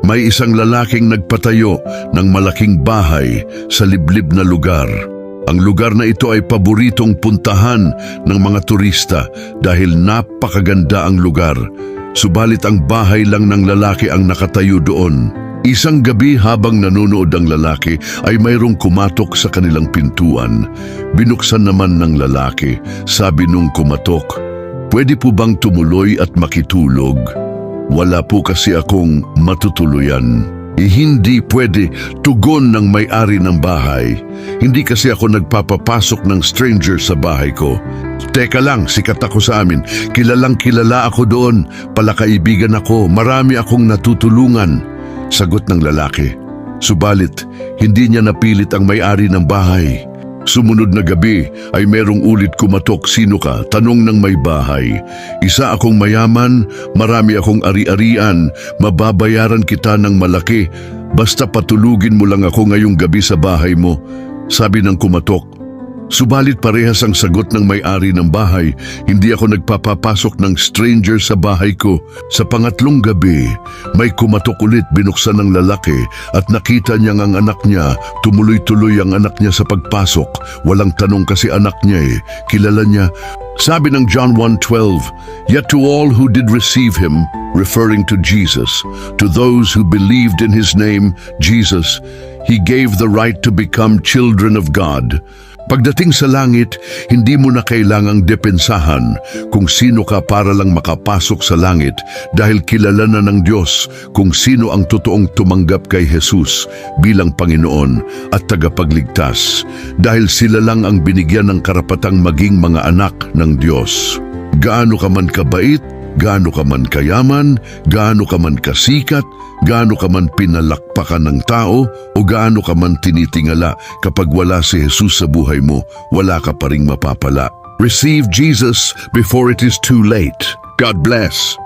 May isang lalaking nagpatayo ng malaking bahay sa liblib na lugar. Ang lugar na ito ay paboritong puntahan ng mga turista dahil napakaganda ang lugar. Subalit ang bahay lang ng lalaki ang nakatayo doon. Isang gabi habang nanonood ang lalaki ay mayroong kumatok sa kanilang pintuan. Binuksan naman ng lalaki. Sabi nung kumatok, "Pwede po bang tumuloy at makitulog? Wala po kasi akong matutuluyan." Hindi pwede, tugon ng may-ari ng bahay. Hindi kasi ako nagpapapasok ng stranger sa bahay ko. Teka lang, sikat ako sa amin. Kilalang kilala ako doon. Palakaibigan ako. Marami akong natutulungan. Sagot ng lalaki. Subalit, hindi niya napilit ang may-ari ng bahay. Sumunod na gabi ay merong ulit kumatok. "Sino ka?" tanong ng may bahay. "Isa akong mayaman, marami akong ari-arian, mababayaran kita ng malaki. Basta patulugin mo lang ako ngayong gabi sa bahay mo," sabi ng kumatok. Subalit parehas ang sagot ng may-ari ng bahay. "Hindi ako nagpapapasok ng stranger sa bahay ko." Sa pangatlong gabi, may kumatok ulit. Binuksan ng lalaki at nakita niyang ang anak niya. Tumuloy-tuloy ang anak niya sa pagpasok. Walang tanong kasi anak niya Kilala niya. Sabi ng John 1:12, "Yet to all who did receive him," referring to Jesus, "to those who believed in his name, Jesus, he gave the right to become children of God." Pagdating sa langit, hindi mo na kailangang depensahan kung sino ka para lang makapasok sa langit dahil kilala na ng Diyos kung sino ang totoong tumanggap kay Jesus bilang Panginoon at tagapagligtas dahil sila lang ang binigyan ng karapatang maging mga anak ng Diyos. Gaano ka man kabait, gaano ka man kayaman, gaano ka man kasikat, gaano ka man pinalakpakan ng tao, o gaano ka man tinitingala, kapag wala si Jesus sa buhay mo, wala ka pa ring mapapala. Receive Jesus before it is too late. God bless.